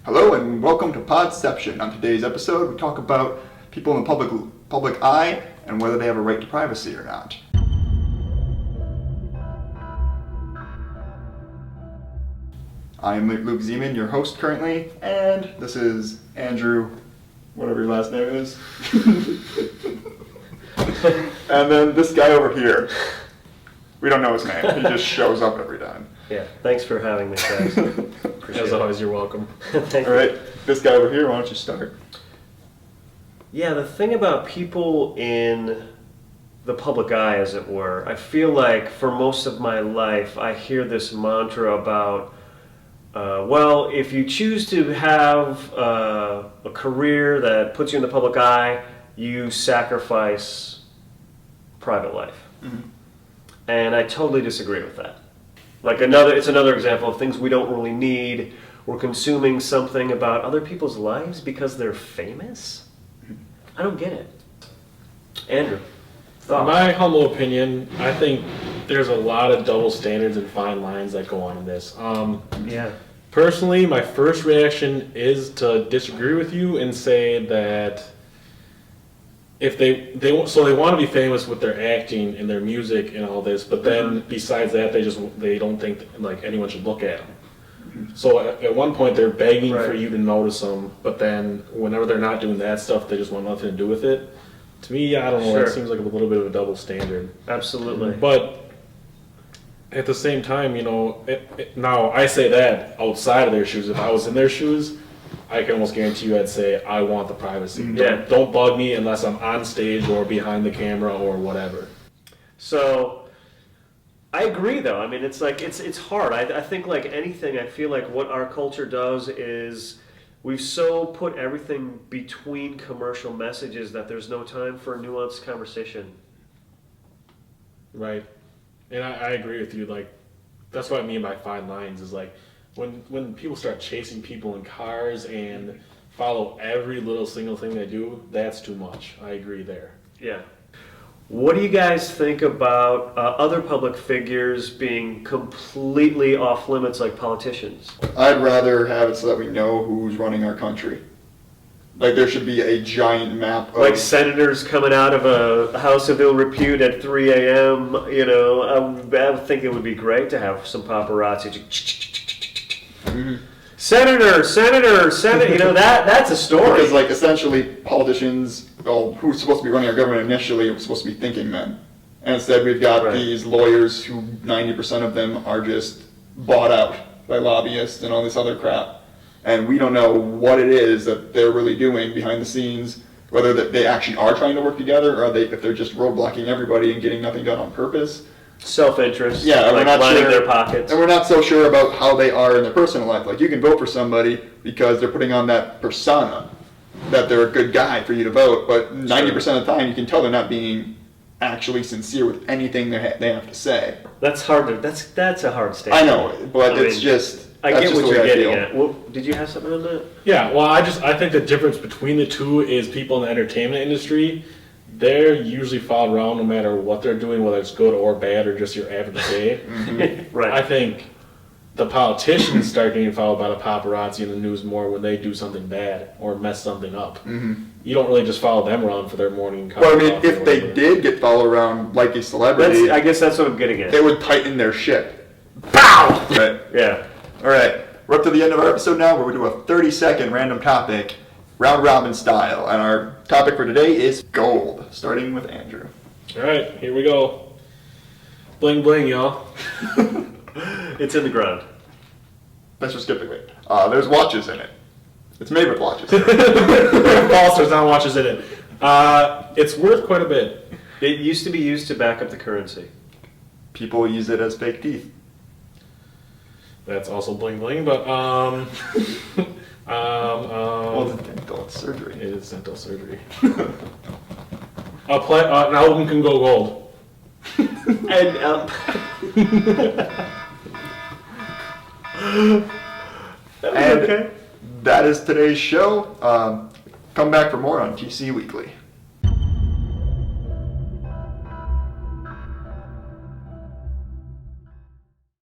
Hello and welcome to Podception. On today's episode, we talk about people in the public eye and whether they have a right to privacy or not. I'm Luke Zeman, your host currently, and this is Andrew, whatever your last name is. And then this guy over here. We don't know his name. He just shows up every time. Yeah, thanks for having me, guys. As always, you're welcome. All right, this guy over here, why don't you start? Yeah, the thing about people in the public eye, as it were, I feel like for most of my life, I hear this mantra about, well, if you choose to have a career that puts you in the public eye, you sacrifice private life. Mm-hmm. And I totally disagree with that. Like it's another example of things we don't really need. We're consuming something about other people's lives because they're famous? I don't get it. Andrew, thoughts? In my humble opinion, I think there's a lot of double standards and fine lines that go on in this. Yeah. Personally, my first reaction is to disagree with you and say that if they want to be famous with their acting and their music and all this, but then besides that, they don't think like anyone should look at them. So at one point they're begging for you to notice them, but then whenever they're not doing that stuff, they just want nothing to do with it. To me, I don't know. That seems like a little bit of a double standard. Absolutely. But at the same time, now I say that outside of their shoes. If I was in their shoes, I can almost guarantee you I'd say, I want the privacy. Yeah. Don't bug me unless I'm on stage or behind the camera or whatever. So, I agree though. I mean, it's like, it's hard. I think like anything, I feel like what our culture does is we've so put everything between commercial messages that there's no time for a nuanced conversation. Right. And I agree with you. Like, that's what I mean by fine lines is like, when people start chasing people in cars and follow every little single thing they do, that's too much. I agree there. Yeah. What do you guys think about other public figures being completely off limits like politicians? I'd rather have it so that we know who's running our country. Like there should be a giant map of... Like senators coming out of a house of ill repute at 3 a.m., I think it would be great to have some paparazzi. Senator, that's a story. Because like essentially politicians, who's supposed to be running our government initially are supposed to be thinking men. And instead we've got these lawyers who 90% of them are just bought out by lobbyists and all this other crap. And we don't know what it is that they're really doing behind the scenes, whether they actually are trying to work together or if they're just roadblocking everybody and getting nothing done on purpose. Self-interest, yeah, like lining their pockets. And we're not so sure about how they are in their personal life. Like you can vote for somebody because they're putting on that persona that they're a good guy for you to vote, but 90% of the time you can tell they're not being actually sincere with anything they have to say. That's hard. That's a hard statement. I know, but it's just... I get what you're getting at. Well, did you have something on that? Yeah, well, I think the difference between the two is people in the entertainment industry, they're usually followed around no matter what they're doing, whether it's good or bad or just your average day. Right. I think the politicians start getting followed by the paparazzi in the news more when they do something bad or mess something up. Mm-hmm. You don't really just follow them around for their morning coffee. Well, I mean, if they did get followed around like a celebrity... I guess that's what I'm getting at. They would tighten their shit. Pow! Right. Yeah. All right, we're up to the end of our episode now where we do a 30-second random topic, round robin style. And our topic for today is gold, starting with Andrew. All right, here we go. Bling bling, y'all. It's in the ground. Thanks for skipping it. There's watches in it. It's made with watches. False, there's not watches in it. It's worth quite a bit. It used to be used to back up the currency. People use it as fake teeth. That's also bling bling, but well, it's dental, it's surgery. It is dental surgery. An album can go gold. And okay. That is today's show. Come back for more on TC Weekly.